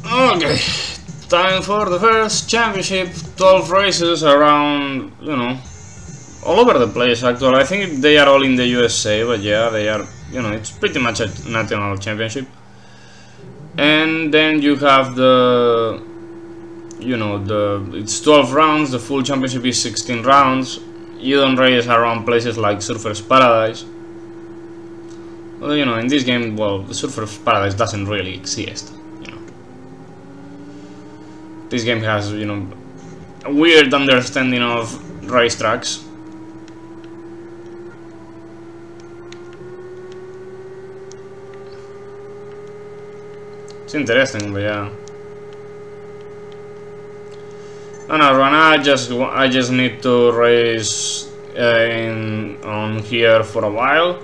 Okay, time for the first championship. 12 races around, you know, all over the place actually. I think they are all in the USA, but yeah, they are, you know, it's pretty much a national championship. And then you have the, you know, it's 12 rounds, the full championship is 16 rounds. You don't race around places like Surfer's Paradise. Well, you know, in this game, well, the Surfer's Paradise doesn't really exist, you know. This game has, you know, a weird understanding of racetracks. It's interesting, but yeah. No, I just need to race on here for a while,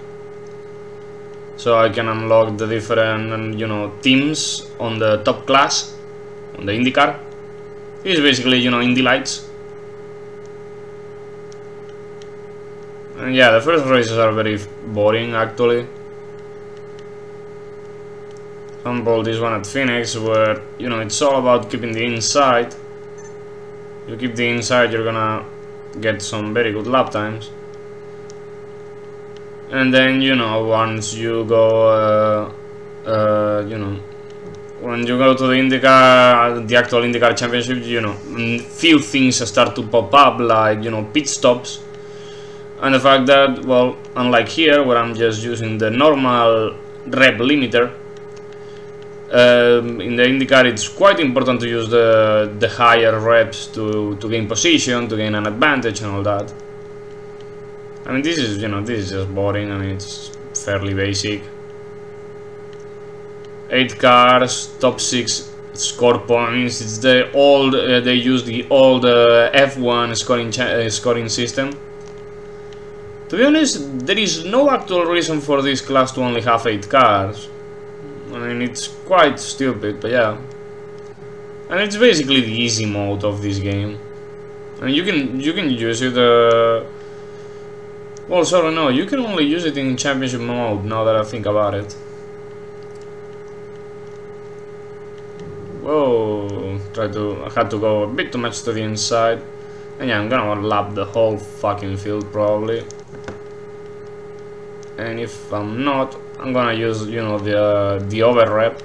so I can unlock the different, you know, teams on the top class, on the IndyCar. It's basically, you know, Indy lights. And yeah, the first races are very boring actually. For example, this one at Phoenix, where, you know, it's all about keeping the inside. You keep the inside, you're gonna get some very good lap times. And then, you know, once you go, you know, when you go to the IndyCar, the actual IndyCar championship, you know, few things start to pop up, like, you know, pit stops. And the fact that, well, unlike here, where I'm just using the normal rep limiter, in the IndyCar it's quite important to use the higher reps to gain position, to gain an advantage and all that. I mean, this is, you know, this is just boring. I mean, it's fairly basic. 8 cars, top 6 score points. It's the old, they use the old F1 scoring system. To be honest, there is no actual reason for this class to only have 8 cars. I mean, it's quite stupid, but yeah. And it's basically the easy mode of this game. I mean, you can use it. Well, sorry, no, you can only use it in championship mode. Now that I think about it. Whoa! I had to go a bit too much to the inside. And yeah, I'm gonna lap the whole fucking field probably. And if I'm not, I'm gonna use, you know, the over rep.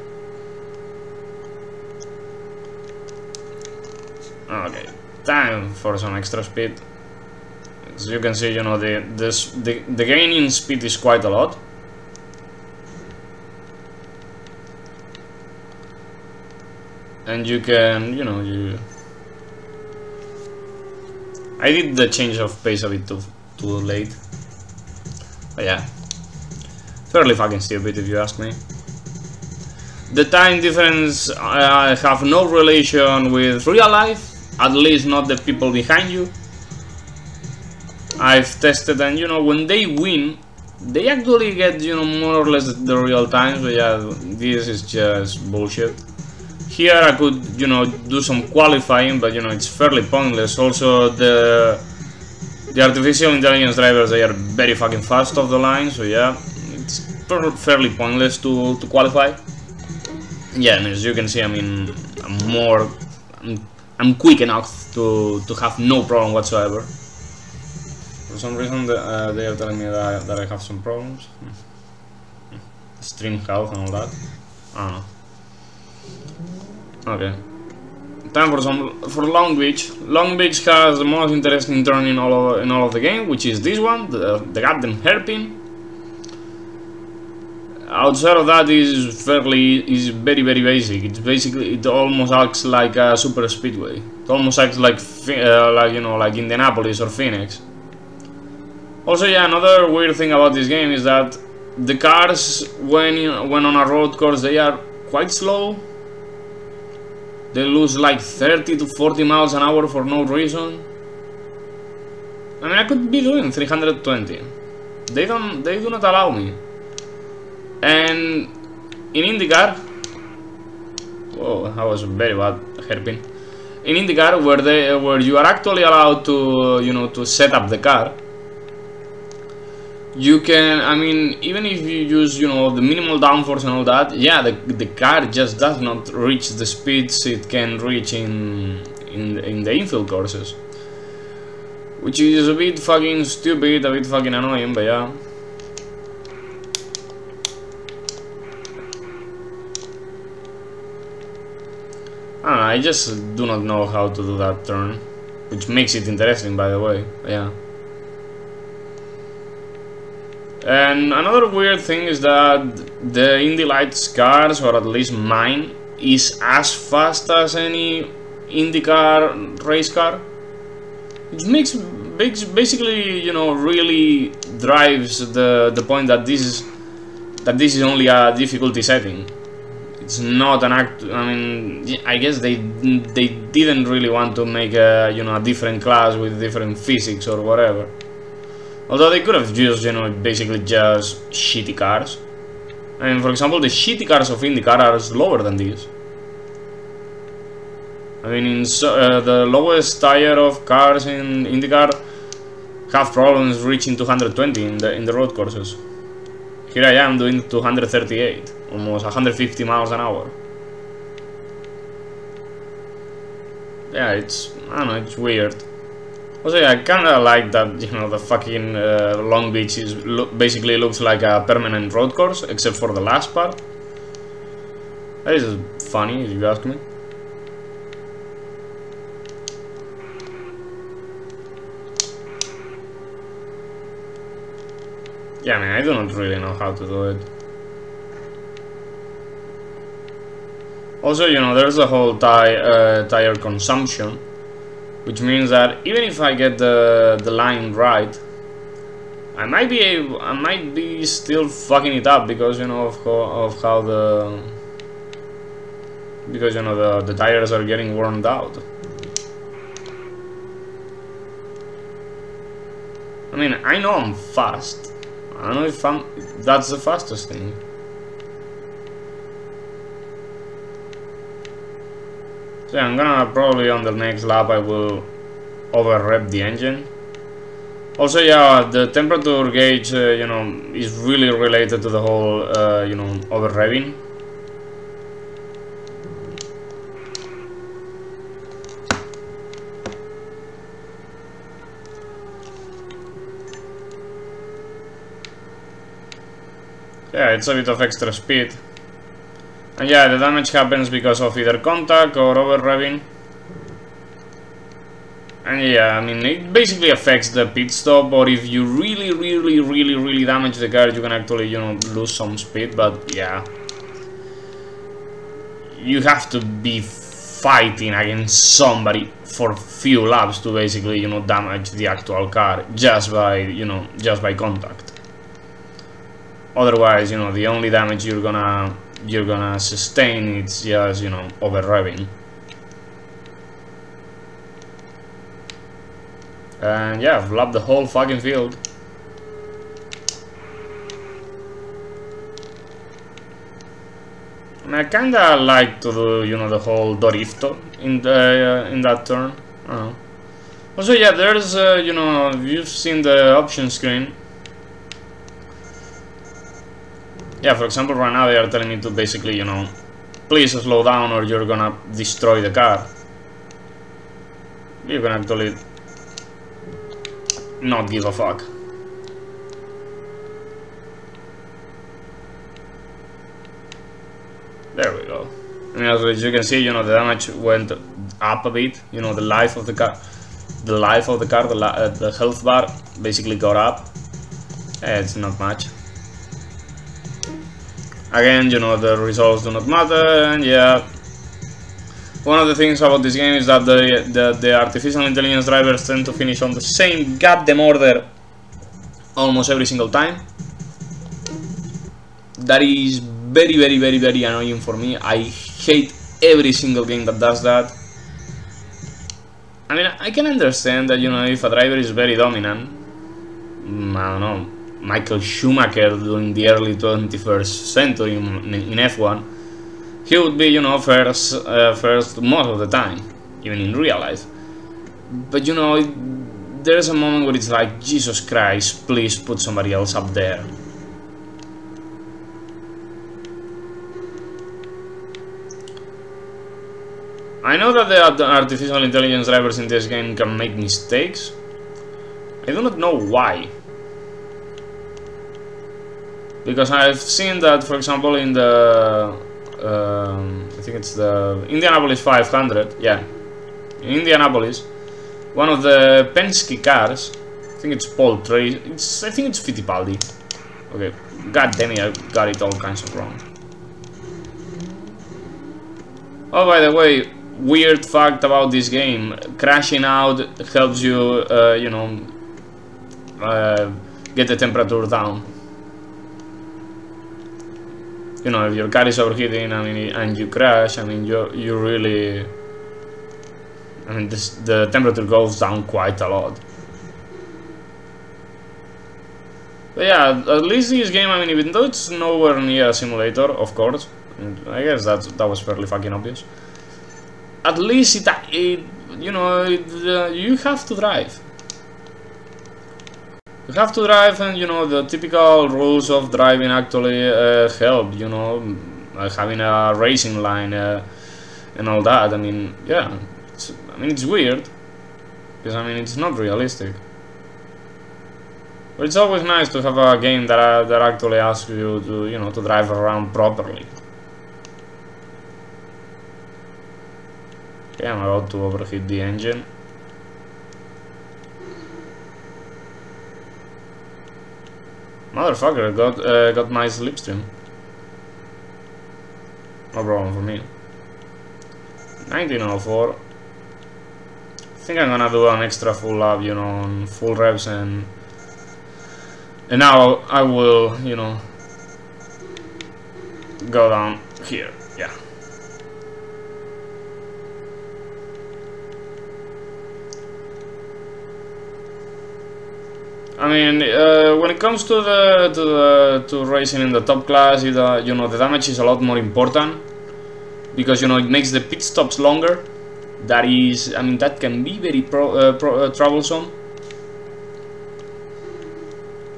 Okay, time for some extra speed. As you can see, you know, the gain in speed is quite a lot. And you can, you know, I did the change of pace a bit too late. But yeah, fairly fucking stupid if you ask me. The time difference have no relation with real life, at least not the people behind you. I've tested, and you know, when they win, they actually get, you know, more or less the real times. But yeah, this is just bullshit. Here I could, you know, do some qualifying, but you know, it's fairly pointless. Also, the artificial intelligence drivers, they are very fucking fast off the line, so yeah, it's fairly pointless to qualify. Yeah, and as you can see, I mean, I'm quick enough to have no problem whatsoever. For some reason, they are telling me that I have some problems. Stream health and all that. I don't know. Okay. Time for Long Beach. Long Beach has the most interesting turn in all of the game, which is this one, the goddamn hairpin. Outside of that is very basic. It's basically, it almost acts like a super speedway. It almost acts like you know, like Indianapolis or Phoenix. Also, yeah, another weird thing about this game is that the cars, when on a road course, they are quite slow. They lose like 30 to 40 miles an hour for no reason. I mean, I could be doing 320. They do not allow me. And in IndyCar, Oh, that was a very bad hairpin. In IndyCar, where you are actually allowed to, you know, to set up the car, you can, I mean, even if you use, you know, the minimal downforce and all that, yeah, the car just does not reach the speeds it can reach in the infield courses, which is a bit fucking stupid, a bit fucking annoying, but yeah. I don't know, I just do not know how to do that turn, which makes it interesting, by the way, yeah. And another weird thing is that the Indy Lights cars, or at least mine, is as fast as any IndyCar race car, which makes basically, you know, really drives the point that this is only a difficulty setting. It's not an act. I mean, I guess they didn't really want to make a, you know, a different class with different physics or whatever. Although they could have used, you know, basically just shitty cars. I mean, for example, the shitty cars of IndyCar are slower than these. I mean, the lowest tire of cars in IndyCar have problems reaching 220 in the road courses. Here I am doing 238, almost 150 miles an hour. Yeah, it's, I don't know, it's weird. Also, yeah, I kinda like that, you know, the fucking Long Beach basically looks like a permanent road course, except for the last part. That is funny, if you ask me. Yeah, I mean, I do not really know how to do it. Also, you know, there's the whole tire consumption, which means that even if I get the line right, I might be still fucking it up because, you know, of how the tires are getting worn out. I mean, I know I'm fast. I don't know if that's the fastest thing. So yeah, I'm gonna probably on the next lap I will over rev the engine. Also, yeah, the temperature gauge, you know, is really related to the whole, you know, over revving. Yeah, it's a bit of extra speed. And yeah, the damage happens because of either contact or over revving. And yeah, I mean, it basically affects the pit stop, or if you really damage the car, you can actually, you know, lose some speed, but yeah. You have to be fighting against somebody for a few laps to basically, you know, damage the actual car just by, you know, just by contact. Otherwise, you know, the only damage you're gonna sustain is just, you know, over revving. And yeah, I've lapped the whole fucking field. And I kinda like to do, you know, the whole Dorifto in that turn. I don't know. Also, yeah, there's, you know, you've seen the option screen. Yeah, for example, right now they are telling me to basically, you know, please slow down or you're gonna destroy the car. You can actually not give a fuck. There we go. I mean, as you can see, you know, the damage went up a bit. You know, the life of the car, the health bar basically got up. It's not much. Again, you know, the results do not matter, and yeah. One of the things about this game is that the artificial intelligence drivers tend to finish on the same goddamn order almost every single time. That is very annoying for me. I hate every single game that does that. I mean, I can understand that, you know, if a driver is very dominant, I don't know, Michael Schumacher during the early 21st century in F1, he would be, you know, first most of the time, even in real life. But you know, there's a moment where it's like, Jesus Christ, please put somebody else up there. I know that the artificial intelligence drivers in this game can make mistakes. I do not know why. Because I've seen that, for example, in the I think it's the Indianapolis 500, yeah, in Indianapolis, one of the Penske cars, I think it's Paul Tracy, I think it's Fittipaldi. Okay, god damn it, I got it all kinds of wrong. Oh, by the way, weird fact about this game: crashing out helps you, you know, get the temperature down. You know, if your car is overheating, I mean, and you crash, I mean, you really, I mean, the temperature goes down quite a lot. But yeah, at least this game, I mean, even though it's nowhere near a simulator, of course, I guess that was fairly fucking obvious. At least you know, you have to drive. You have to drive, and you know, the typical rules of driving actually help, you know, having a racing line and all that. I mean, yeah, I mean, it's weird, because I mean, it's not realistic. But it's always nice to have a game that actually asks you to, you know, to drive around properly. Okay, I'm about to overheat the engine. Motherfucker, got my slipstream. No problem for me. 1904. I think I'm gonna do an extra full lap, you know, on full revs, and now I will, you know, go down here. Yeah. I mean, when it comes to racing in the top class, you know, the damage is a lot more important, because you know, it makes the pit stops longer. That is, I mean, that can be very troublesome.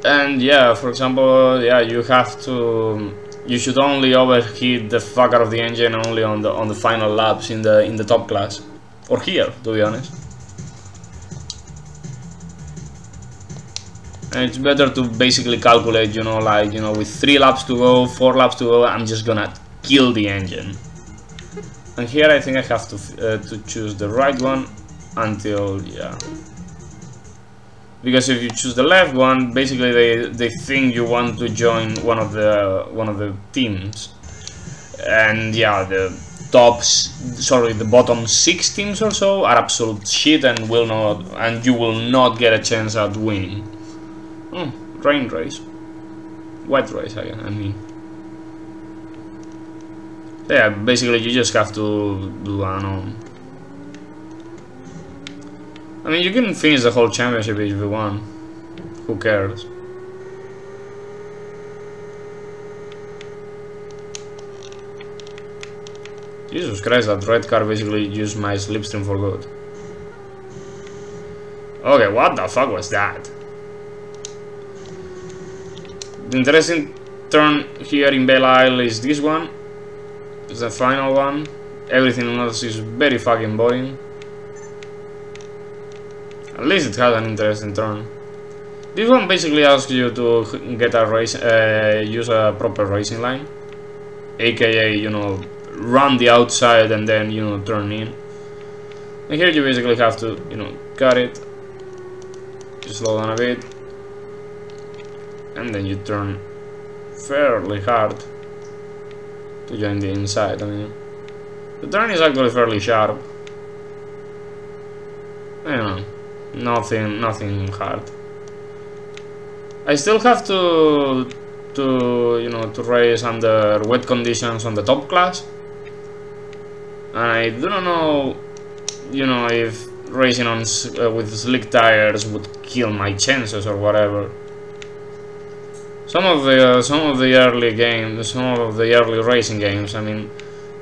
And yeah, for example, yeah, you should only overheat the fuck out of the engine only on the final laps in the top class, or here, to be honest. And it's better to basically calculate, you know, like, you know, with 3 laps to go, 4 laps to go, I'm just gonna kill the engine. And here I think I have to choose the right one until, yeah. Because if you choose the left one, basically they think you want to join one of the teams. And yeah, the bottom 6 teams or so are absolute shit and you will not get a chance at winning. Rain race. Wet race, I mean. So yeah, basically you just have to do I mean, you can finish the whole championship if you want. Who cares? Jesus Christ, that red car basically used my slipstream for good. Okay, what the fuck was that? The interesting turn here in Belle Isle is this one. It's the final one. Everything else is very fucking boring. At least it has an interesting turn. This one basically asks you to get a race, use a proper racing line, aka, you know, run the outside and then, you know, turn in. And here you basically have to, you know, cut it, just slow down a bit, and then you turn fairly hard to join the inside. I mean, the turn is actually fairly sharp. You know, nothing hard. I still have to you know, to race under wet conditions on the top class, and I do not know, you know, if racing on with slick tires would kill my chances or whatever. Some of the early games, some of the early racing games, I mean,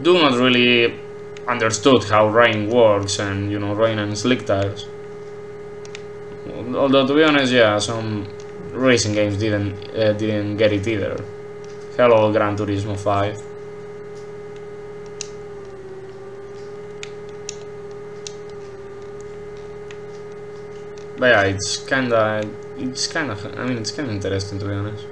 do not really understood how rain works, and you know, rain and slick tires. Although to be honest, yeah, some racing games didn't get it either. Hello, Gran Turismo 5. But yeah, it's kinda, I mean, it's kinda interesting, to be honest.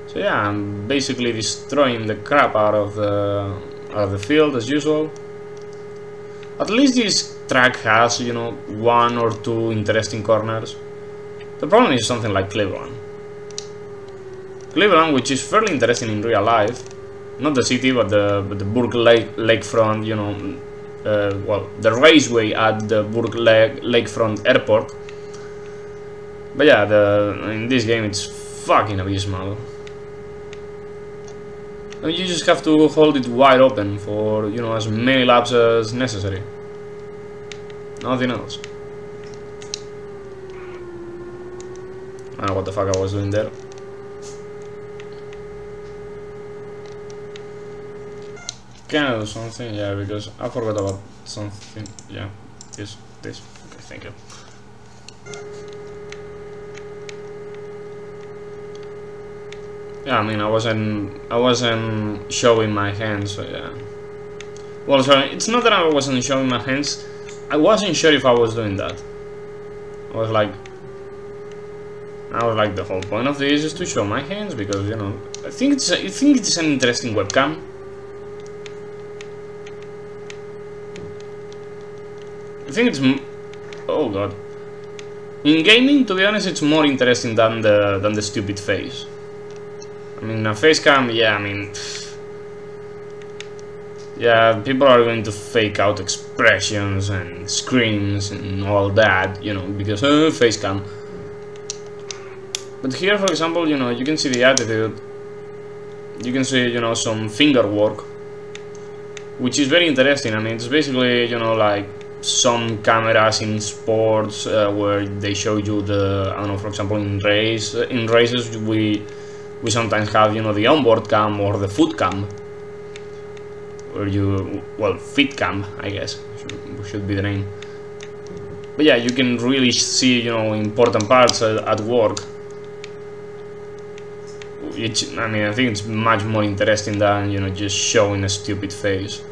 So yeah, I'm basically destroying the crap out of the field as usual. At least this track has, you know, 1 or 2 interesting corners. The problem is something like Cleveland. Cleveland, which is fairly interesting in real life, not the city, but the Burke Lakefront, you know, well, the raceway at the Burke Lakefront Airport. But yeah, in this game it's fucking abysmal. I mean, you just have to hold it wide open for, you know, as many laps as necessary. Nothing else. I don't know what the fuck I was doing there. Can I do something? Yeah, because I forgot about something. Yeah, this. Okay, thank you. Yeah, I mean, I wasn't showing my hands, so yeah. Well, sorry, it's not that I wasn't showing my hands. I wasn't sure if I was doing that. I was like, the whole point of this is to show my hands, because, you know, I think it's an interesting webcam. I think it's, oh god. In gaming, to be honest, it's more interesting than the stupid face. I mean, a face cam, yeah, I mean, yeah, people are going to fake out expressions and screams and all that, you know, because face cam. But here, for example, you know, you can see the attitude. You can see, you know, some finger work, which is very interesting. I mean, it's basically, you know, like some cameras in sports where they show you the, I don't know, for example, in races we sometimes have, you know, the onboard cam or the foot cam, where you, well, feet cam, I guess should be the name. But yeah, you can really see, you know, important parts at work. Which, I mean, I think it's much more interesting than, you know, just showing a stupid face.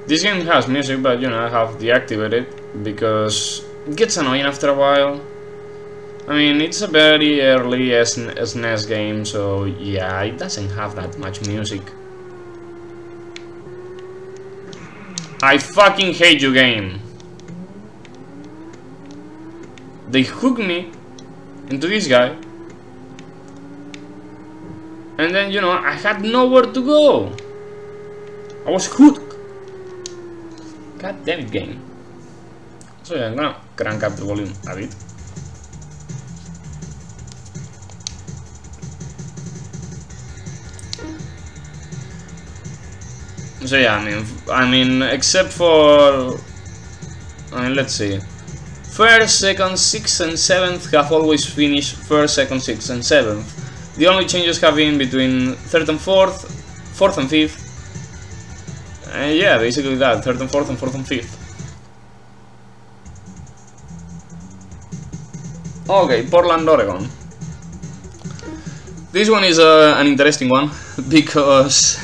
This game has music, but, you know, I have deactivated because it gets annoying after a while. I mean, it's a very early SNES game, so yeah, it doesn't have that much music. I fucking hate you, game. They hooked me into this guy, and then, you know, I had nowhere to go. I was hooked. God damn it, game. So yeah, I'm gonna crank up the volume a bit. So yeah, I mean, except for, I mean, let's see. First, second, sixth, and seventh have always finished first, second, sixth, and seventh. The only changes have been between third and fourth, fourth and fifth. Yeah, basically that, third and fourth, and fourth and fifth. Okay, Portland, Oregon. This one is an interesting one because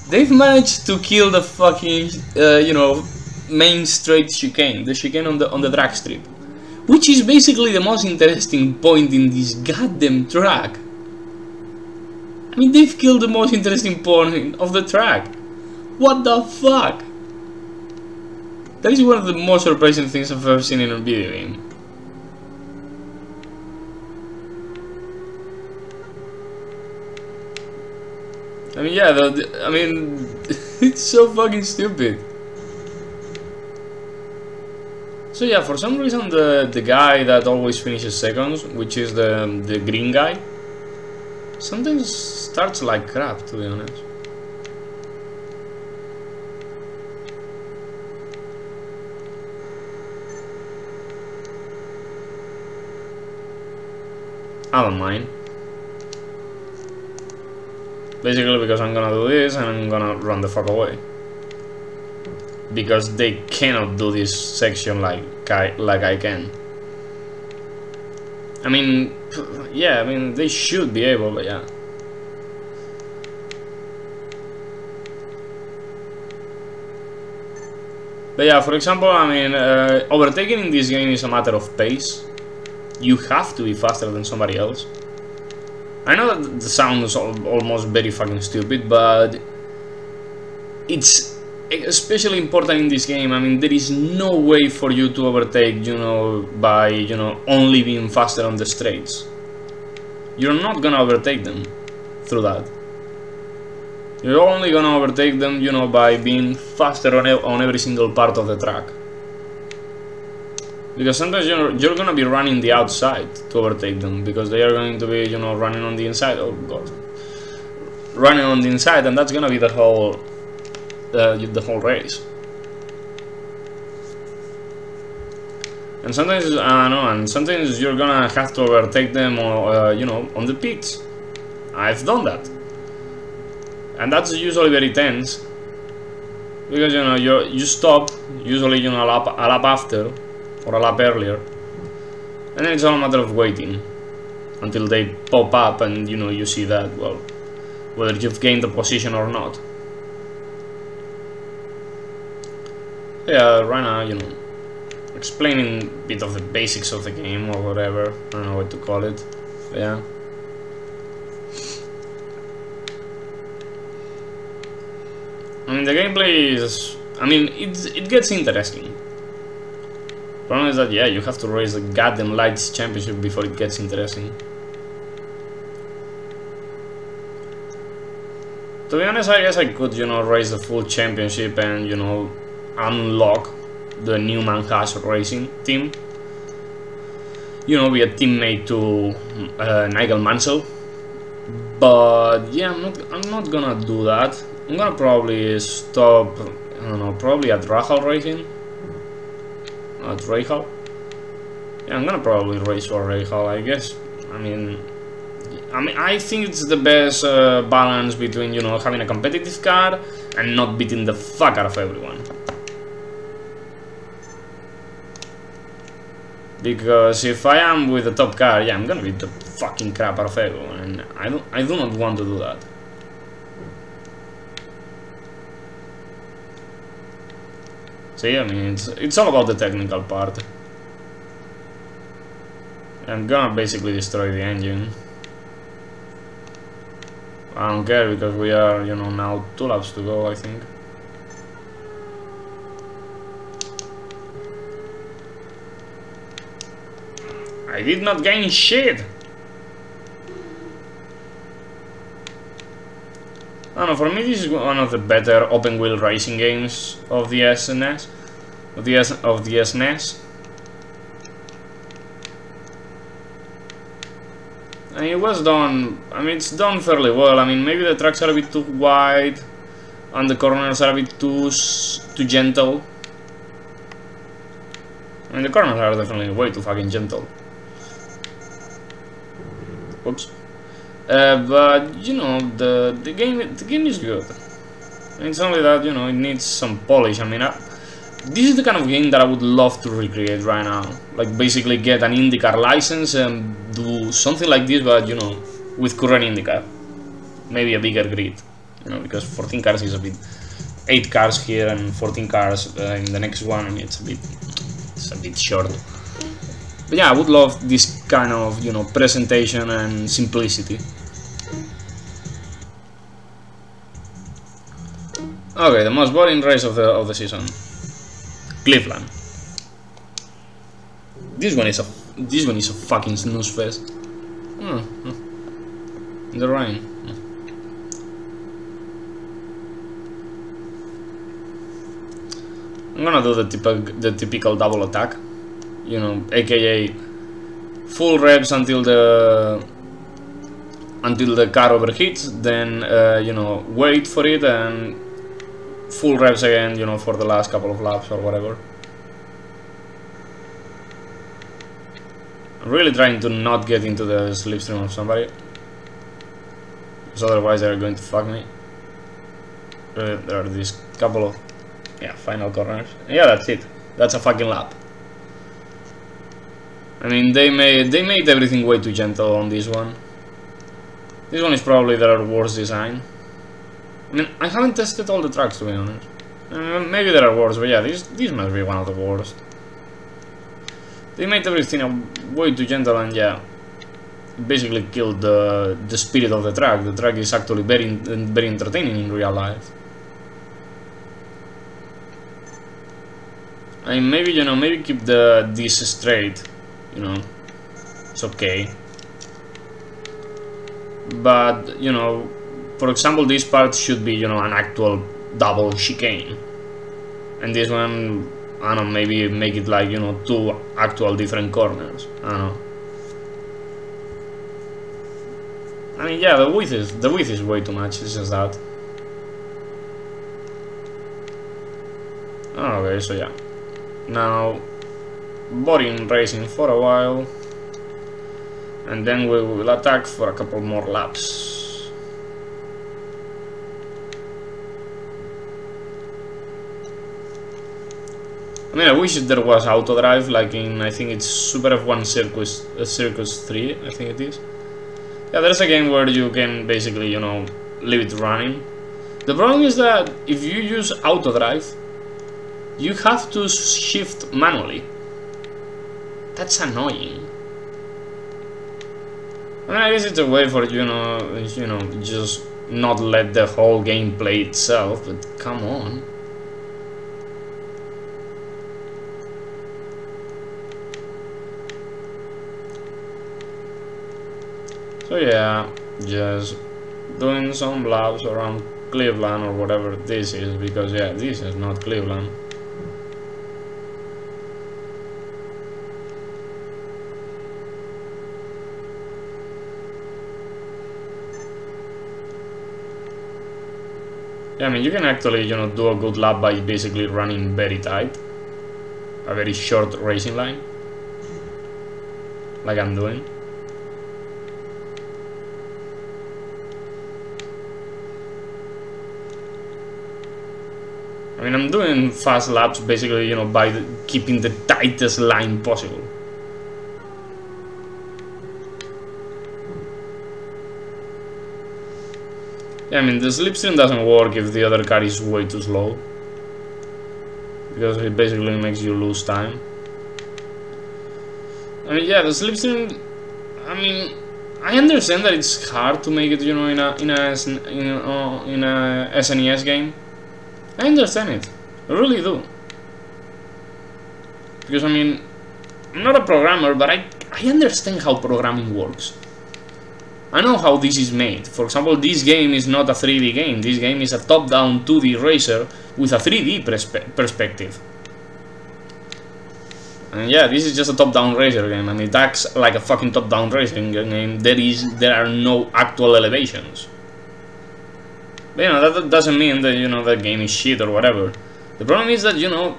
they've managed to kill the fucking, you know, main straight chicane, the chicane on the drag strip, which is basically the most interesting point in this goddamn track. I mean, they've killed the most interesting point of the track. What the fuck? That is one of the most surprising things I've ever seen in a video game. I mean, yeah, I mean, it's so fucking stupid. So yeah, for some reason the guy that always finishes seconds, which is the green guy, sometimes starts like crap, to be honest. I don't mind. Basically because I'm gonna do this and I'm gonna run the fuck away. Because they cannot do this section like I can. I mean, yeah, I mean, they should be able, but yeah. But yeah, for example, I mean, overtaking in this game is a matter of pace. You have to be faster than somebody else. I know that the sound is almost very fucking stupid, but it's especially important in this game. I mean, there is no way for you to overtake, you know, by, you know, only being faster on the straights. You're not gonna overtake them through that. You're only gonna overtake them, you know, by being faster on every single part of the track. Because sometimes you're gonna be running the outside to overtake them, because they are going to be, you know, running on the inside. Oh god, running on the inside, and that's gonna be the whole race. And sometimes sometimes you're gonna have to overtake them, or you know, on the pits. I've done that, and that's usually very tense, because you know you stop usually, you know, a lap after. Or a lap earlier, and then it's all a matter of waiting until they pop up and, you know, you see that, well, whether you've gained the position or not. Yeah, right now, you know, explaining a bit of the basics of the game or whatever, I don't know what to call it, but yeah. I mean, the gameplay is, I mean, it gets interesting. Problem is that, yeah, you have to race the goddamn Lights Championship before it gets interesting. To be honest, I guess I could, you know, race the full championship and, you know, unlock the Newman Haas racing team. You know, be a teammate to Nigel Mansell. But yeah, I'm not gonna do that. I'm gonna probably stop, I don't know, probably at Rahal Racing. At Rahal? Yeah, I'm gonna probably race for Rahal, I guess. I mean, I think it's the best balance between, you know, having a competitive car and not beating the fuck out of everyone. Because if I am with the top car, yeah, I'm gonna beat the fucking crap out of everyone, and I do not want to do that. See, I mean, it's all about the technical part. I'm gonna basically destroy the engine. I don't care, because we are, you know, now 2 laps to go, I think. I did not gain shit! I don't know, for me this is one of the better open wheel racing games of the SNES. Of the SNES. And it was done, I mean, it's done fairly well. I mean, maybe the tracks are a bit too wide and the corners are a bit too gentle. I mean, the corners are definitely way too fucking gentle. Oops. But you know, the game is good. It's only that, you know, it needs some polish. I mean, this is the kind of game that I would love to recreate right now. Like, basically get an IndyCar license and do something like this, but, you know, with current IndyCar. Maybe a bigger grid, you know, because 14 cars is a bit, 8 cars here and 14 cars in the next one, and it's a bit short. But yeah, I would love this kind of, you know, presentation and simplicity. Okay, the most boring race of the season. Cleveland. This one is a fucking snooze fest. In the rain. I'm gonna do the typical double attack, you know, aka full revs until the car overheats, then you know, wait for it and full revs again, you know, for the last couple of laps or whatever. I'm really trying to not get into the slipstream of somebody, because otherwise they're going to fuck me. There are these couple of final corners. Yeah, that's it. That's a fucking lap. I mean, they made everything way too gentle on this one. This one is probably their worst design. I mean, I haven't tested all the tracks, to be honest. Maybe there are worse, but yeah, this must be one of the worst. They made everything way too gentle, and yeah, basically killed the spirit of the track. The track is actually very entertaining in real life. I mean, maybe, you know, maybe keep this straight, you know, it's okay. But, you know, for example, this part should be, you know, an actual double chicane. And this one, I don't know, maybe make it like, you know, 2 actual different corners. I don't know. I mean, yeah, the width is way too much, it's just that. Okay, so yeah. Now, boring racing for a while. And then we will attack for a couple more laps. I mean, I wish there was auto drive, like in, I think it's Super F1 Circus 3, I think it is. Yeah, there's a game where you can basically, you know, leave it running. The problem is that if you use auto drive, you have to shift manually. That's annoying. I mean, I guess it's a way for, you know, just not let the whole game play itself, but come on. So yeah, just doing some laps around Cleveland or whatever this is, because yeah, this is not Cleveland. Yeah, I mean, you can actually, you know, do a good lap by basically running very tight, a very short racing line, like I'm doing. I mean, I'm doing fast laps basically, you know, by keeping the tightest line possible. Yeah, I mean, the slipstream doesn't work if the other car is way too slow, because it basically makes you lose time. I mean, yeah, the slipstream, I mean, I understand that it's hard to make it, you know, in a SNES game. I understand it, I really do. Because, I mean, I'm not a programmer, but I understand how programming works. I know how this is made. For example, this game is not a 3D game. This game is a top-down 2D racer with a 3D perspective. And yeah, this is just a top-down racer game. I mean, that's like a fucking top-down racing game. There are no actual elevations. But, you know, that doesn't mean that, you know, the game is shit or whatever. The problem is that, you know,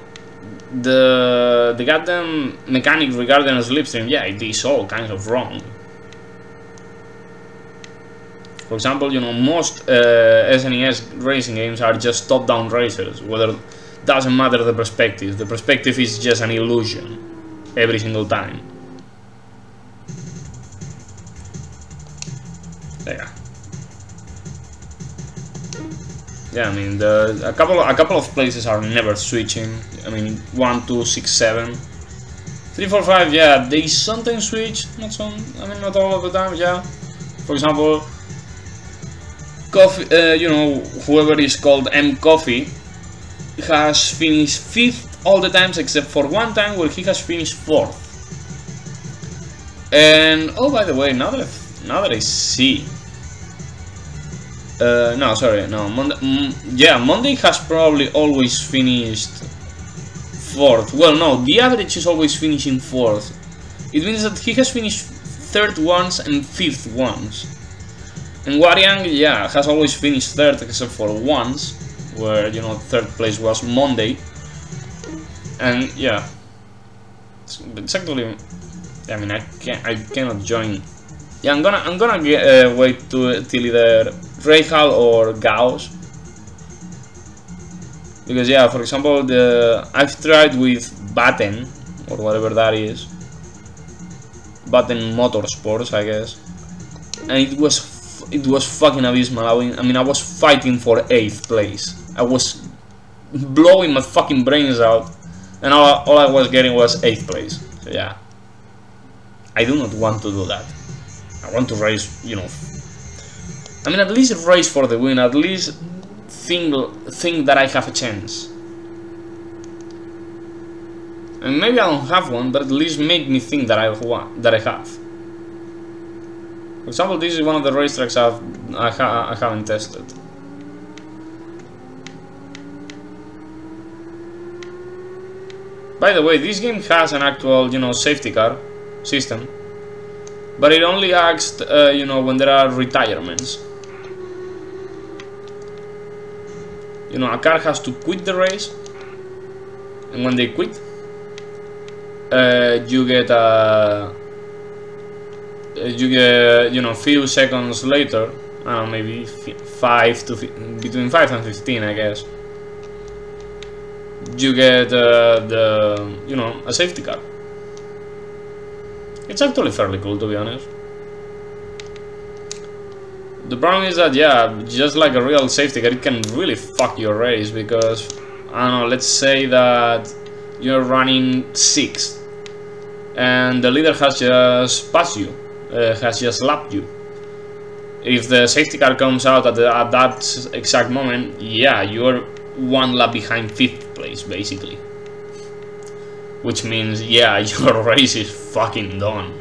the goddamn mechanic regarding a slipstream, yeah, it is all kinds of wrong. For example, you know, most SNES racing games are just top-down racers, whether doesn't matter the perspective. The perspective is just an illusion every single time. Yeah. Yeah, I mean, a couple of places are never switching. I mean, 1, 2, 6, 7, 3, 4, 5. Yeah, they sometimes switch. Not some. I mean, not all of the time. Yeah. For example, Coffee. You know, whoever is called M Coffee has finished 5th all the times except for one time where he has finished 4th. And oh, by the way, now that I see. No, sorry, no. Yeah, Monday has probably always finished 4th. Well, no, the average is always finishing 4th. It means that he has finished 3rd once and 5th once. And Wariang, yeah, has always finished 3rd except for once, where, you know, 3rd place was Monday. And yeah, it's actually I mean, I cannot join. Yeah, I'm gonna wait till either Rahal or Gauss, because yeah, for example, I've tried with Batten or whatever that is, Batten Motorsports, I guess, and it was fucking abysmal. I mean, I was fighting for 8th place. I was blowing my fucking brains out, and all I was getting was 8th place. So yeah, I do not want to do that. I want to race, you know. I mean, at least race for the win. At least think that I have a chance. And maybe I don't have one, but at least make me think that I have. For example, this is one of the racetracks I haven't tested. By the way, this game has an actual, you know, safety car system, but it only acts, you know, when there are retirements. You know, a car has to quit the race, and when they quit, you get, you know, few seconds later, I don't know, maybe between 5 and 15, I guess, you get you know, a safety car. It's actually fairly cool, to be honest. The problem is that, yeah, just like a real safety car, it can really fuck your race, because, I don't know, let's say that you're running 6th and the leader has just passed you, has just lapped you. If the safety car comes out at that exact moment, yeah, you're 1 lap behind 5th place, basically. Which means, yeah, your race is fucking done.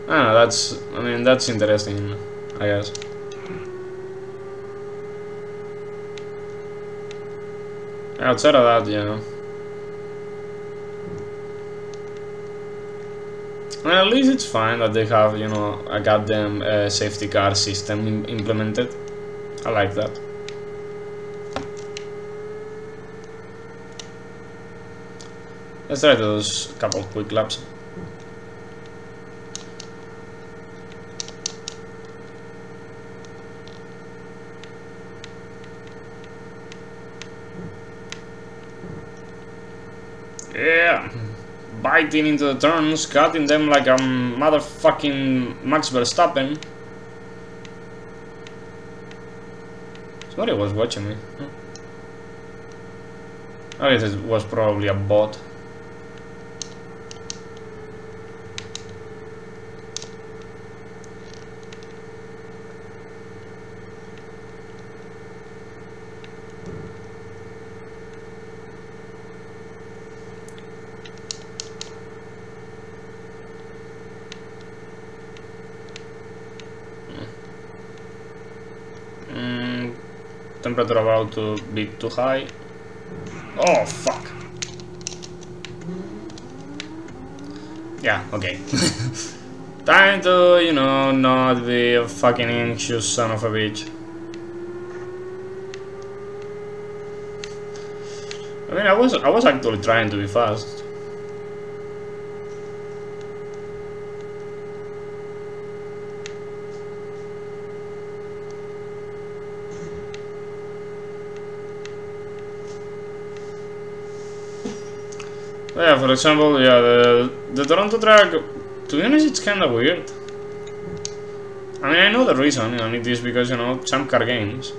I don't know, that's interesting, I guess. Outside of that, yeah. And at least it's fine that they have, you know, a goddamn safety car system implemented. I like that. Let's try those couple quick laps. Yeah, biting into the turns, cutting them like a motherfucking Max Verstappen. Somebody was watching me. I guess it was probably a bot. Temperature about to be too high. Oh fuck. Yeah, okay. Time to, you know, not be a fucking anxious son of a bitch. I mean, I was actually trying to be fast. Yeah, for example, yeah, the Toronto track, to be honest, it's kinda weird. I mean, I know the reason, and it is because, you know, Champ Car games.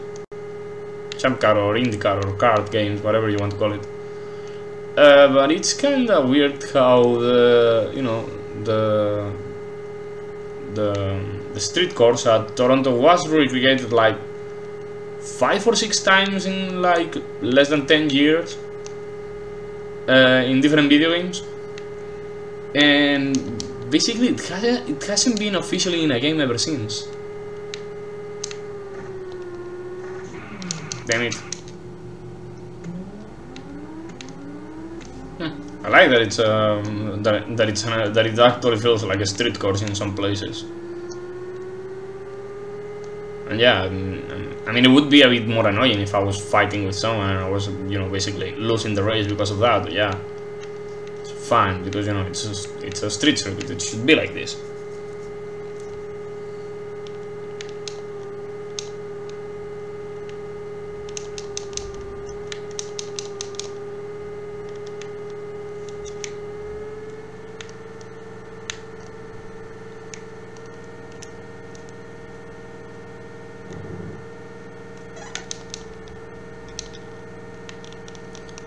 Champ Car or Indy Car or kart games, whatever you want to call it. But it's kinda weird how you know, the street course at Toronto was recreated like 5 or 6 times in like less than 10 years. In different video games, and basically it hasn't been officially in a game ever since. Damn it. I like that it's that it actually feels like a street course in some places. And yeah, I mean, it would be a bit more annoying if I was fighting with someone and I was, you know, basically losing the race because of that, but yeah. fine, because you know it's a street circuit, it should be like this.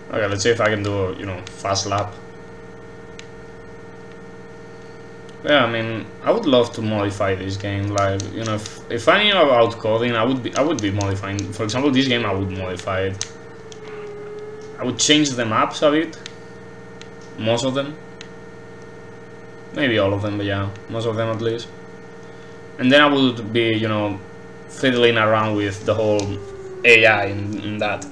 Okay, let's see if I can do a, you know, fast lap. Yeah, I mean, I would love to modify this game. Like, you know, if I knew about coding, I would be modifying. For example, this game I would modify it. I would change the maps a bit, most of them. Maybe all of them, but yeah, most of them at least. And then I would be, you know, fiddling around with the whole AI in that.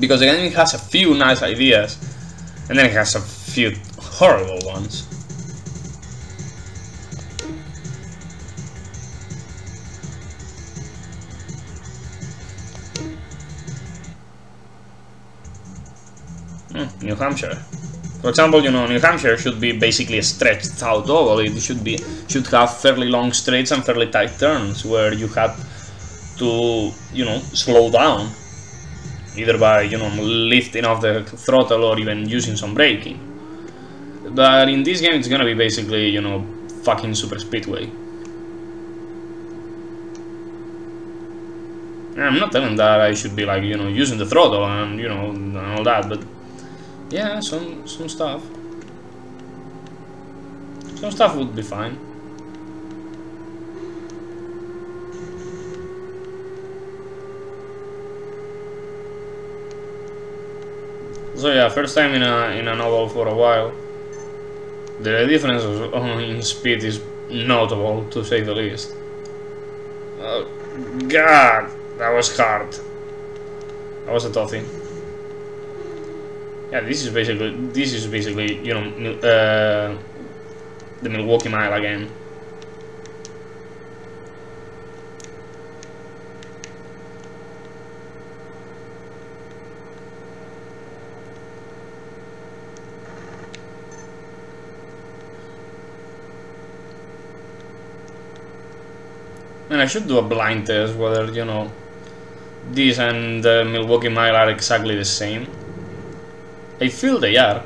Because the game has a few nice ideas, and then it has a few horrible ones. New Hampshire. For example, you know, New Hampshire should be basically a stretched out oval. It should have fairly long straights and fairly tight turns, where you have to, you know, slow down. Either by, you know, lifting off the throttle or even using some braking. But in this game it's gonna be basically, you know, fucking super speedway. And I'm not telling that I should be like, you know, using the throttle and, you know, and all that, but yeah, some stuff. Some stuff would be fine. So yeah, first time in a novel for a while. The difference in speed is notable, to say the least. Oh god, that was hard. That was a toughie. Yeah, this is basically, you know, the Milwaukee Mile again. And I should do a blind test whether, you know, this and the Milwaukee Mile are exactly the same. I feel they are.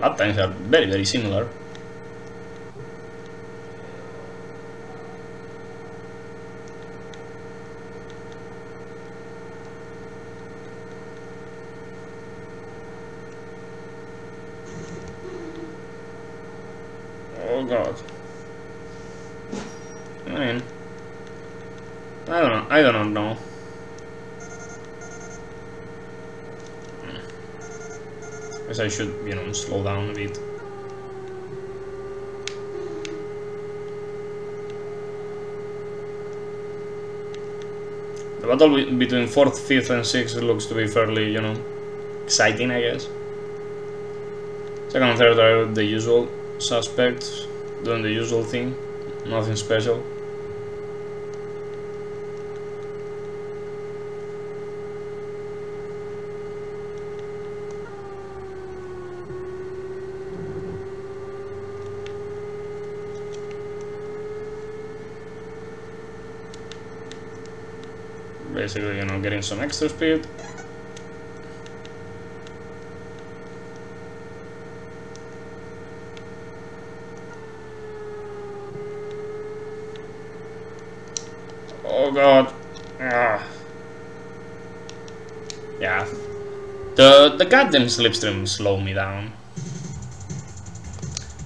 Lap times are very, very similar. Oh god. I mean, I don't know. Guess I should, you know, slow down a bit. The battle between 4th, 5th and 6th looks to be fairly, you know, exciting, I guess. 2nd and 3rd are the usual suspects, doing the usual thing, nothing special. Basically, you know, getting some extra speed. Oh god. Ah. Yeah. The goddamn slipstream slowed me down.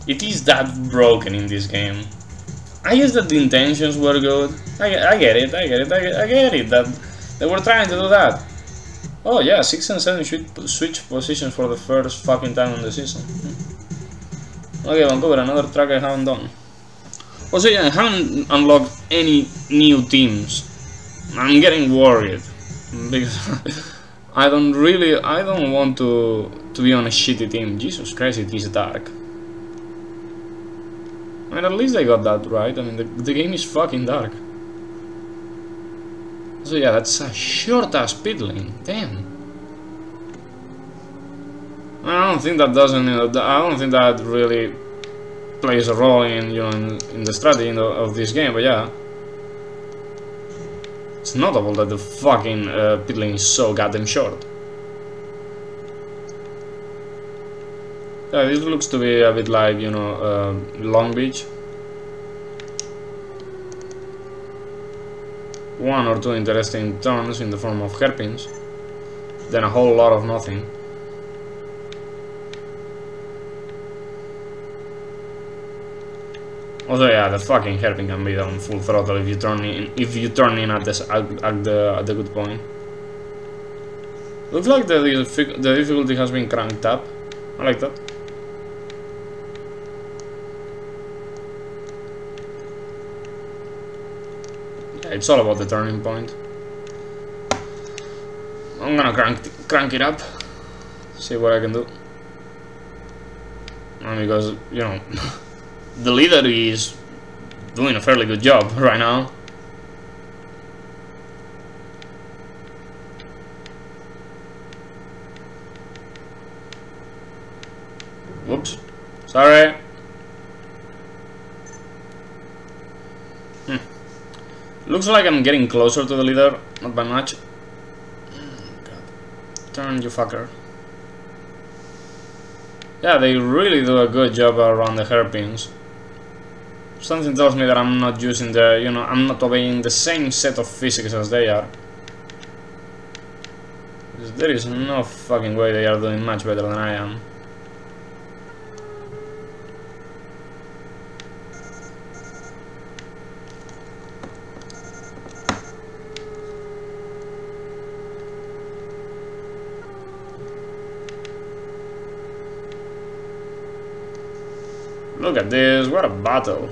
It is that broken in this game. I guess that the intentions were good. I get it that they were trying to do that. Oh yeah, 6 and 7 should switch positions for the first fucking time in the season. Okay, Vancouver, another track I haven't done. Also, yeah, I haven't unlocked any new teams. I'm getting worried because I don't want to be on a shitty team. Jesus Christ, it is dark. I mean, at least I got that right. I mean, the game is fucking dark. So yeah, that's a short-ass pit lane. Damn. I don't think that doesn't, I don't think that really plays a role in, in the strategy of this game, but yeah. It's notable that the fucking pit lane is so goddamn short. Yeah, this looks to be a bit like, Long Beach. One or two interesting turns in the form of hairpins, then a whole lot of nothing. Also, yeah, the fucking hairpin can be done full throttle if you turn in at the good point. Looks like the difficulty has been cranked up. I like that. Yeah, it's all about the turning point. I'm gonna crank it up, see what I can do. And because, the leader is doing a fairly good job right now. Whoops. Sorry. Looks like I'm getting closer to the leader, not by much. God. Turn, you fucker. Yeah, they really do a good job around the hairpins. Something tells me that I'm not using the, I'm not obeying the same set of physics as they are. There is no fucking way they are doing much better than I am. Look at this, what a battle.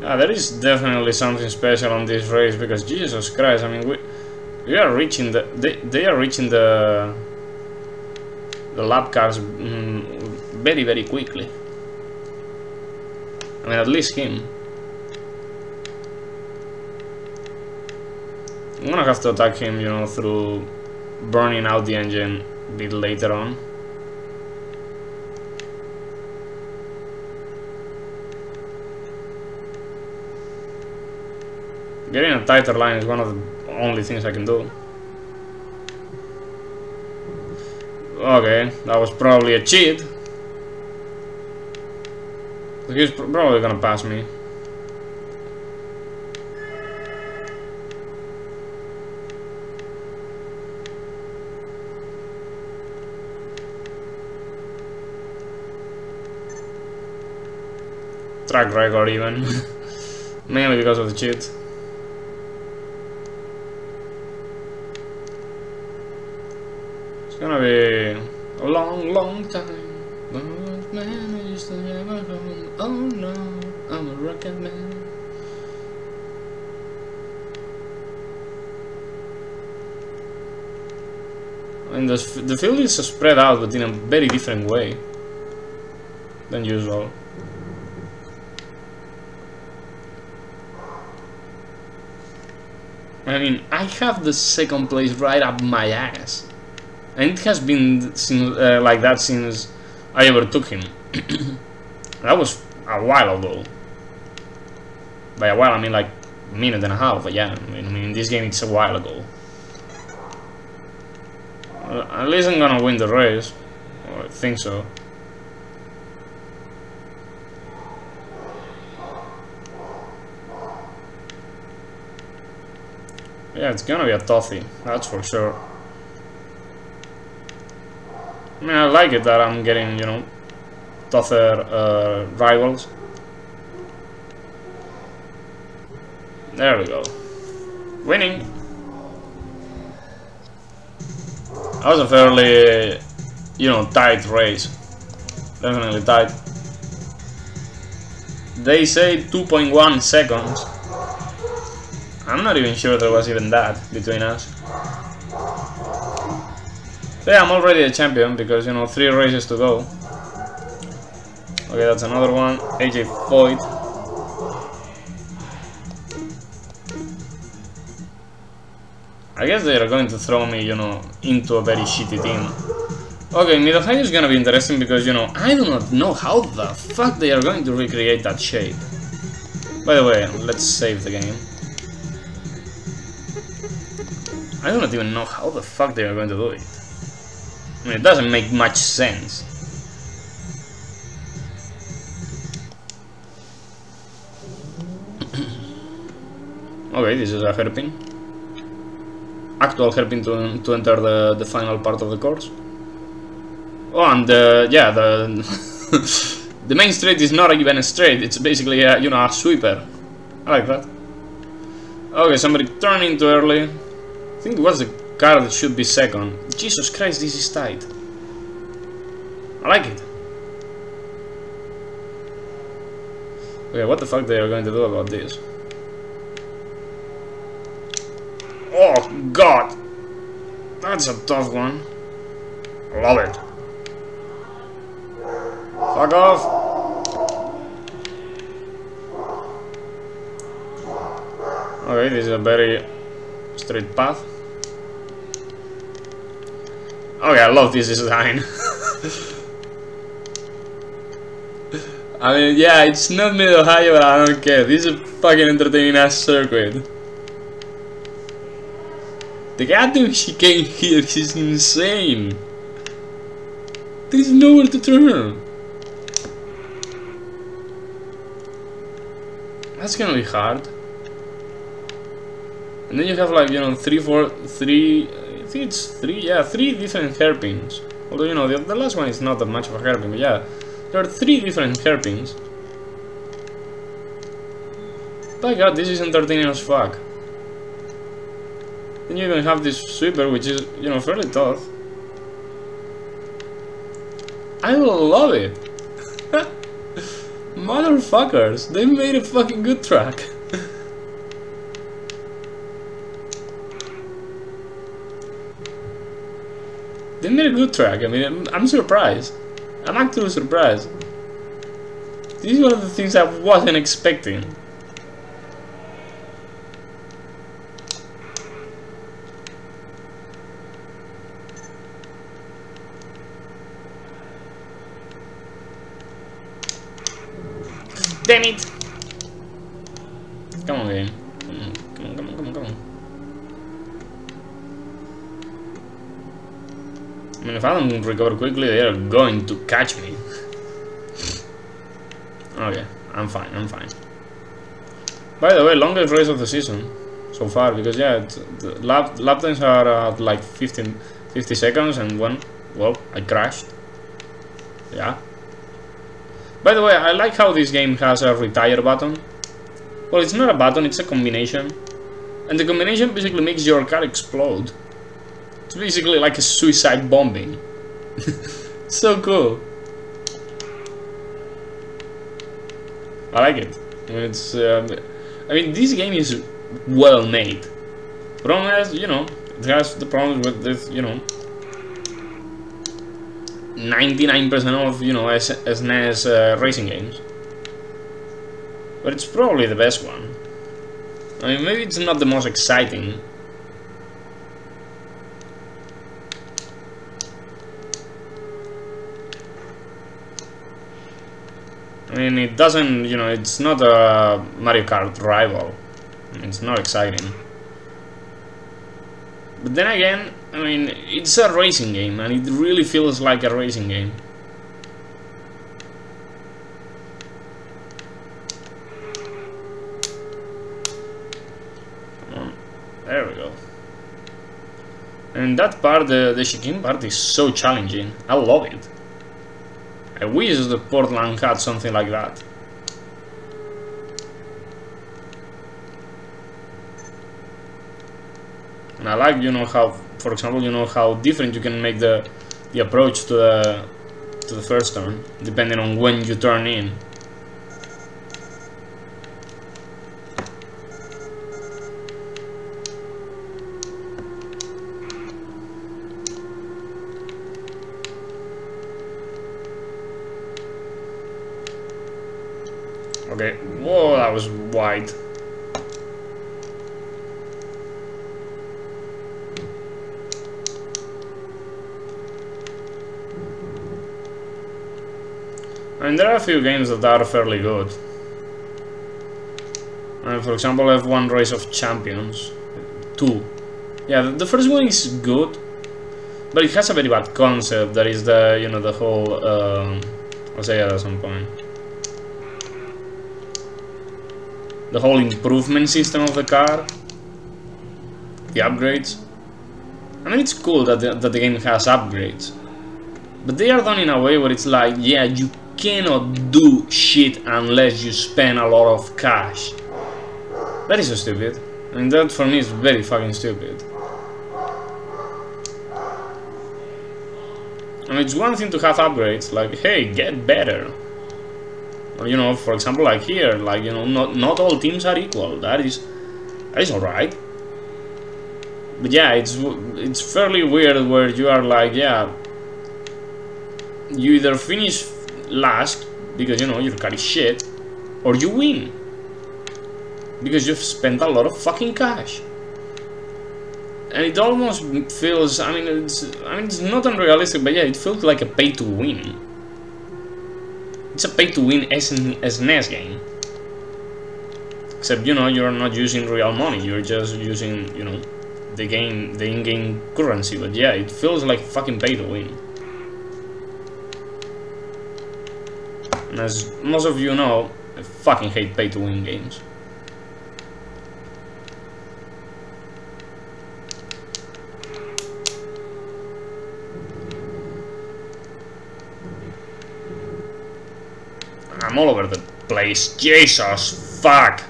Yeah, there is definitely something special on this race because Jesus Christ, I mean we are reaching they are reaching the lap cars very, very quickly. I mean, at least him. I'm gonna have to attack him, through burning out the engine a bit later on. Getting a tighter line is one of the only things I can do. Okay, that was probably a cheat. He's probably gonna pass me. Track record even. Mainly because of the cheat. It's gonna be a long, long time. But man, I used to have a home. Oh no, I'm a rocket man. I mean, the field is spread out, but in a very different way than usual. I mean, I have the second place right up my ass, and it has been like that since I overtook him. That was a while ago. By a while, I mean like a minute and a half. But yeah, I mean in this game it's a while ago. At least I'm gonna win the race. Or I think so. Yeah, it's gonna be a toughie, that's for sure. I mean, I like it that I'm getting, tougher rivals. There we go. Winning! That was a fairly, tight race. Definitely tight. They say 2.1 seconds. I'm not even sure there was even that between us. So yeah, I'm already a champion because, 3 races to go. Okay, that's another one. AJ Foyt. I guess they are going to throw me, you know, into a very shitty team. Okay, middle height is gonna be interesting because, you know, I do not know how the fuck they are going to recreate that shape. By the way, let's save the game. I do not even know how the fuck they are going to do it. I mean, it doesn't make much sense. Okay, this is a hairpin. Actual hairpin to enter the final part of the course. Oh, and yeah, the the main straight is not even a straight. It's basically a, you know, a sweeper. I like that. Okay, somebody turning too early. I think it was the car that should be second. Jesus Christ, this is tight. I like it. Okay, what the fuck they are going to do about this? Oh god! That's a tough one. Love it. Fuck off! Okay, this is a very straight path. Okay, I love this design. I mean, yeah, it's not mid-Ohio, but I don't care. This is a fucking entertaining ass circuit. The goddamn chicane here is insane. There's nowhere to turn. That's gonna be hard. And then you have, like, you know, three, I think it's three different hairpins. Although, you know, the last one is not that much of a hairpin, but yeah, there are three different hairpins. By god, this is entertaining as fuck. Then you even have this sweeper, which is, you know, fairly tough. I love it. Motherfuckers, they made a fucking good track. They made a good track. I mean, I'm surprised. I'm actually surprised. This is one of the things I wasn't expecting. Damn it! Come on, game. Come on. I mean, if I don't recover quickly, they are going to catch me. Okay, I'm fine. By the way, longest race of the season so far, because yeah, the lap times are at like 50 seconds, and well, I crashed. Yeah. By the way, I like how this game has a retire button. Well, it's not a button, it's a combination. And the combination basically makes your car explode. It's basically like a suicide bombing. So cool. I like it. I mean, this game is well made. Problem is, you know, it has the problems with this, you know, 99% of, you know, SNES racing games. But it's probably the best one. I mean, maybe it's not the most exciting. I mean, it doesn't, you know, it's not a Mario Kart rival. I mean, it's not exciting. But then again, I mean, it's a racing game, and it really feels like a racing game. Come on. There we go. And that part, the chicane part, is so challenging. I love it. I wish the Portland had something like that. And I like, you know, how, for example, you know, how different you can make the approach to the first turn, depending on when you turn in. Okay, whoa, that was wide. I mean, there are a few games that are fairly good. For example, I have one Race of Champions. 2. Yeah, the first one is good, but it has a very bad concept. That is the, you know, the whole, I'll say it at some point. The whole improvement system of the car. The upgrades. I mean, it's cool that the game has upgrades. But they are done in a way where it's like, yeah, you cannot do shit unless you spend a lot of cash. That is so stupid. I mean, that for me is very fucking stupid. I mean, it's one thing to have upgrades, like, hey, get better. Or, you know, for example, like here, like, you know, not all teams are equal. That is alright. But yeah, it's fairly weird where you are like, yeah, you either finish last because, you know, your car is shit, or you win because you've spent a lot of fucking cash. And it almost feels, I mean, it's not unrealistic, but yeah, it feels like a pay to win. It's a pay to win SNES game. Except, you know, you're not using real money, you're just using, you know, the in-game currency. But yeah, it feels like fucking pay to win. And as most of you know, I fucking hate pay to win games. I'm all over the place. Jesus fuck.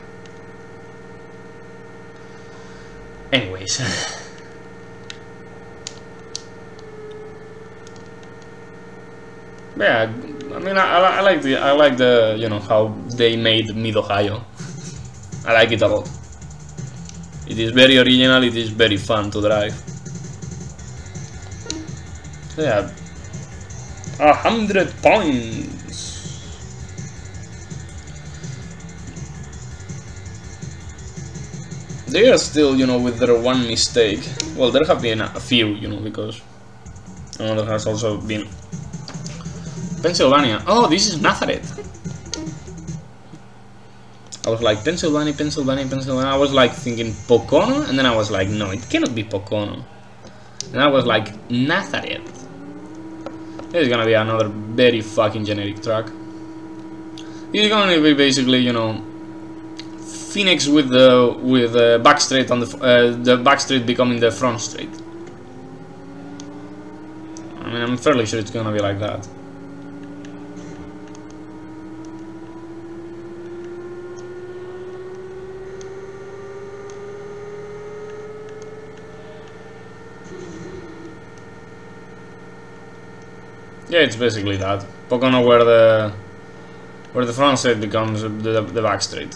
Anyways. Yeah, I mean, I like the you know, how they made Mid-Ohio. I like it a lot. It is very original, it is very fun to drive. So yeah, 100 points. They are still, you know, with their one mistake. Well, there have been a few, you know, because there has also been Pennsylvania. Oh, this is Nazareth. I was like, Pennsylvania. I was like thinking Pocono, and then I was like, no, it cannot be Pocono. And I was like, Nazareth. This is gonna be another very fucking generic track. This is gonna be basically, you know, Phoenix with the back straight on the back straight becoming the front straight. I mean, I'm fairly sure it's gonna be like that. Yeah, it's basically that. Pocono where the front straight becomes the back straight.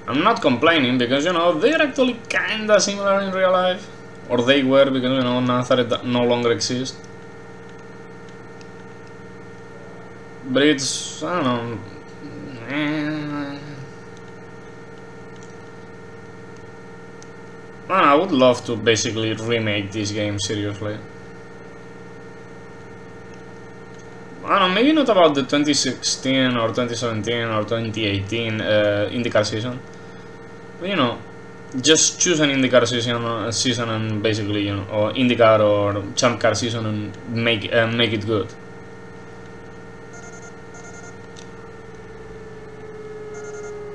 I'm not complaining because, you know, they're actually kinda similar in real life. Or they were, because, you know, Nazareth no longer exists. But it's, I don't know. I would love to basically remake this game, seriously. I don't know, maybe not about the 2016 or 2017 or 2018 IndyCar season. But, you know, just choose an IndyCar season and basically, you know, or IndyCar or Champ Car season and make it good.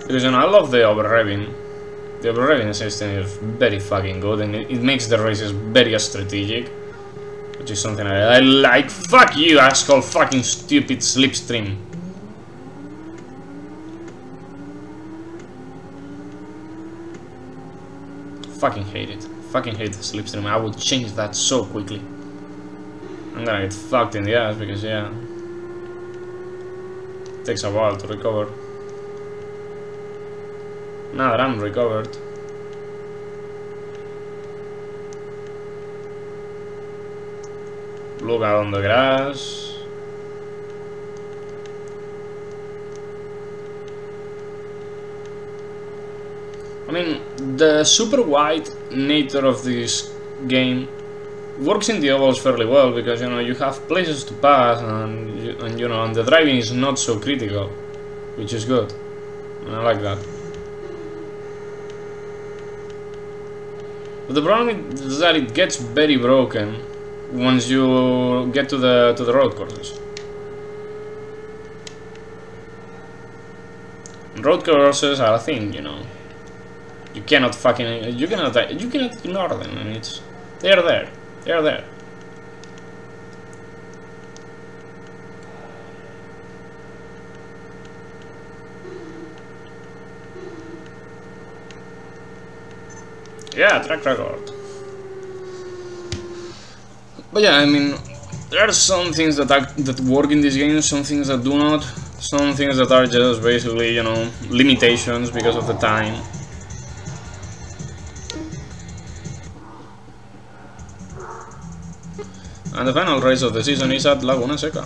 Because, you know, I love the over-revving. The over-revving system is very fucking good, and it makes the races very strategic. Which is something I like. Fuck you, asshole, fucking stupid slipstream. Fucking hate it. Fucking hate the slipstream. I would change that so quickly. I'm gonna get fucked in the ass because, yeah, it takes a while to recover. Now that I'm recovered, look out on the grass. I mean, the super wide nature of this game works in the ovals fairly well because you know you have places to pass and you know, and the driving is not so critical, which is good. I like that. But the problem is that it gets very broken once you get to the road courses. Road courses are a thing, you know. You cannot ignore them. I mean, they are there. They are there. Yeah, track record. But yeah, I mean, there are some things that work in this game, some things that do not, some things that are just basically, you know, limitations because of the time. And the final race of the season is at Laguna Seca.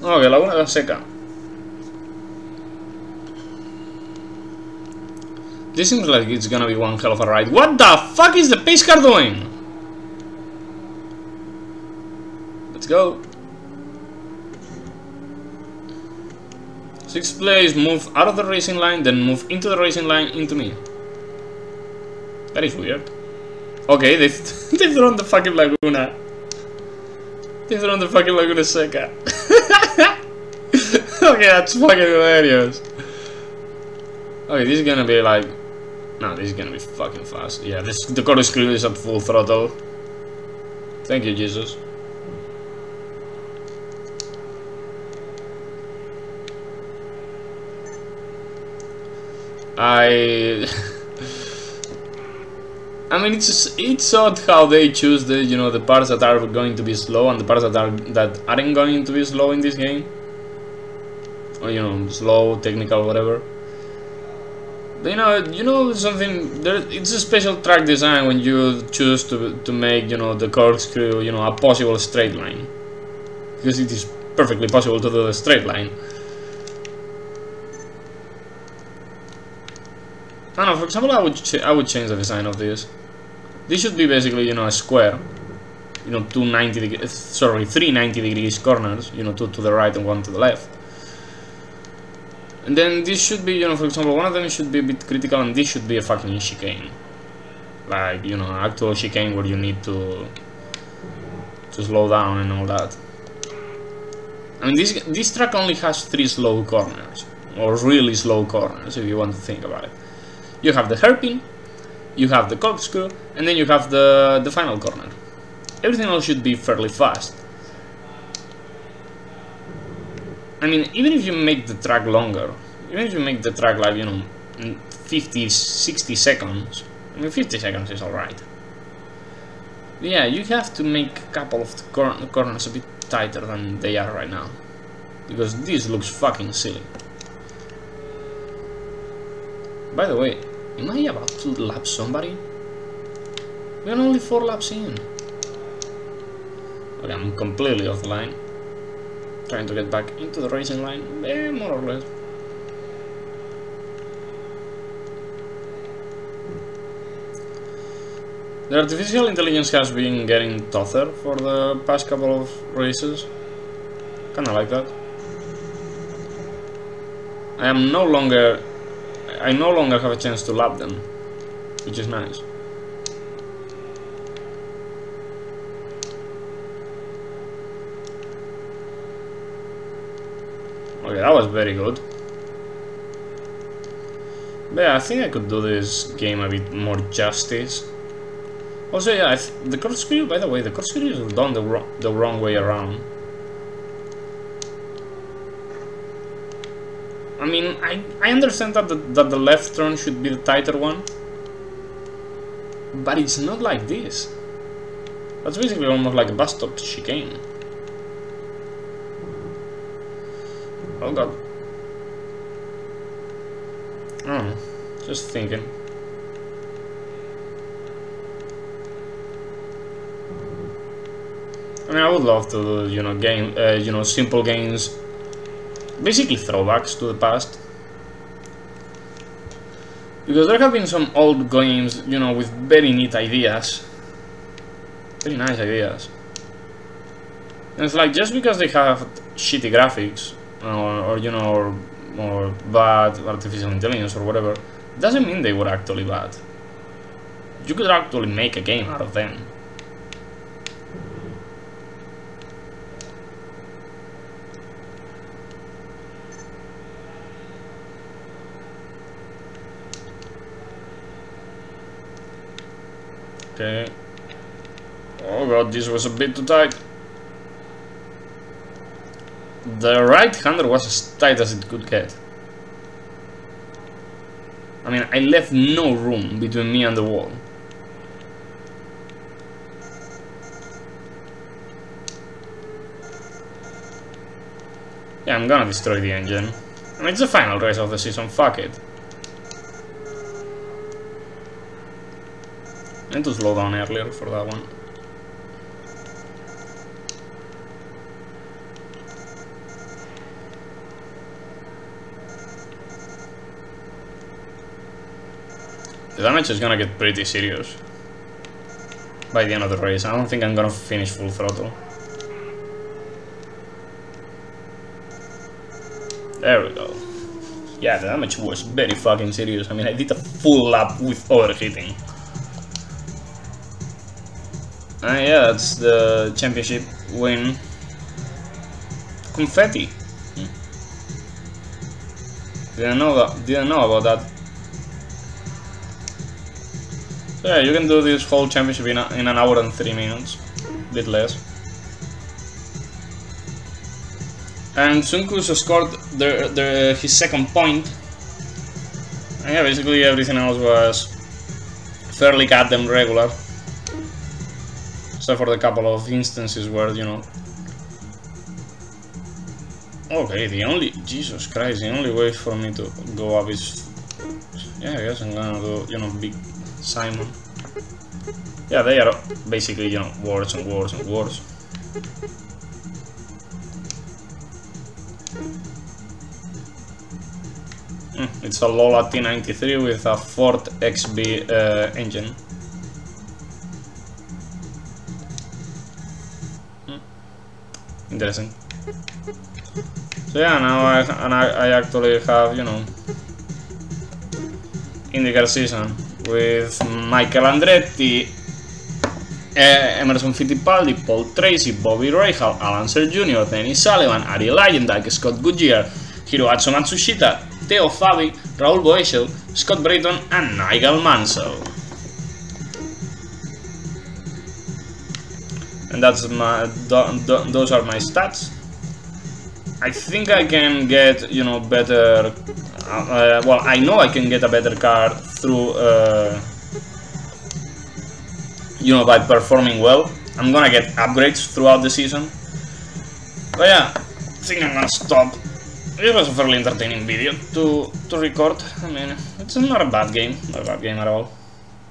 Okay, Laguna Seca. This seems like it's gonna be one hell of a ride. What the fuck is the pace car doing? Let's go. 6th place, move out of the racing line, then move into the racing line into me. That is weird. Okay, they've thrown the fucking Laguna. They've thrown the fucking Laguna Seca. Okay, that's fucking hilarious. Okay, this is gonna be like... No, this is gonna be fucking fast. Yeah, the corkscrew is at full throttle. Thank you, Jesus. I mean, it's odd how they choose the, you know, the parts that are going to be slow and the parts that aren't going to be slow in this game. Or, you know, slow, technical, whatever. But you know something. It's a special track design when you choose to make, you know, the corkscrew, you know, a possible straight line, because it is perfectly possible to do a straight line. I don't know. For example, I would change the design of this. This should be basically, you know, a square. You know, three 90 degrees corners. You know, two to the right and one to the left. And then this should be, you know, for example, one of them should be a bit critical, and this should be a fucking chicane. Like, you know, actual chicane where you need to slow down and all that. I mean, this track only has 3 slow corners, or really slow corners, if you want to think about it. You have the hairpin, you have the corkscrew, and then you have the final corner. Everything else should be fairly fast. I mean, even if you make the track longer, even if you make the track like, you know, 50, 60 seconds, I mean, 50 seconds is alright. Yeah, you have to make a couple of the corners a bit tighter than they are right now, because this looks fucking silly. By the way, am I about to lap somebody? We're only 4 laps in. Okay, I'm completely off the line. Trying to get back into the racing line, more or less. The artificial intelligence has been getting tougher for the past couple of races. Kinda like that. I no longer have a chance to lap them, which is nice. Okay, that was very good. But yeah, I think I could do this game a bit more justice. Also, yeah, the corkscrew, by the way, the corkscrew is done the wrong way around. I mean, I understand that the left turn should be the tighter one, but it's not like this. That's basically almost like a bus stop chicane. Oh god. I don't know, just thinking. I mean, I would love to do, you know, simple games, basically throwbacks to the past. Because there have been some old games, you know, with very neat ideas, very nice ideas. And it's like, just because they have shitty graphics, or you know, or bad artificial intelligence or whatever, doesn't mean they were actually bad. You could actually make a game out of them. Okay. Oh god, this was a bit too tight. The right-hander was as tight as it could get. I mean, I left no room between me and the wall. Yeah, I'm gonna destroy the engine. I mean, it's the final race of the season, fuck it. I need to slow down earlier for that one. The damage is gonna get pretty serious by the end of the race. I don't think I'm gonna finish full throttle. There we go. Yeah, the damage was very fucking serious. I mean, I did a full lap with overheating. Yeah, that's the championship win. Confetti. Didn't know about that. So yeah, you can do this whole championship in an hour and 3 minutes, a bit less. And Sunkus scored his second point. And yeah, basically everything else was fairly goddamn regular. Except for the couple of instances where, you know... Okay, Jesus Christ, the only way for me to go up is... Yeah, I guess I'm gonna do, you know, Big Simon. Yeah, they are basically, you know, words and words and words. It's a Lola T93 with a Ford XB engine. Interesting. So yeah, now I actually have, you know, IndyCar season with Michael Andretti, Emerson Fittipaldi, Paul Tracy, Bobby Rahal, Alan Ser Jr., Dennis Sullivan, Ariel Ayendak, Scott Goodyear, Hiroatsu Matsushita, Theo Fabi, Raul Boeschel, Scott Brayton, and Nigel Mansell. And that's those are my stats. I think I can get, you know, better. Well, I know I can get a better car through, you know, by performing well. I'm gonna get upgrades throughout the season. But yeah, I think I'm gonna stop. It was a fairly entertaining video to record. I mean, it's not a bad game, not a bad game at all.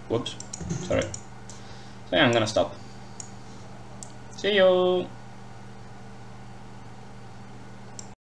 Whoops, sorry. So yeah, I'm gonna stop. See you!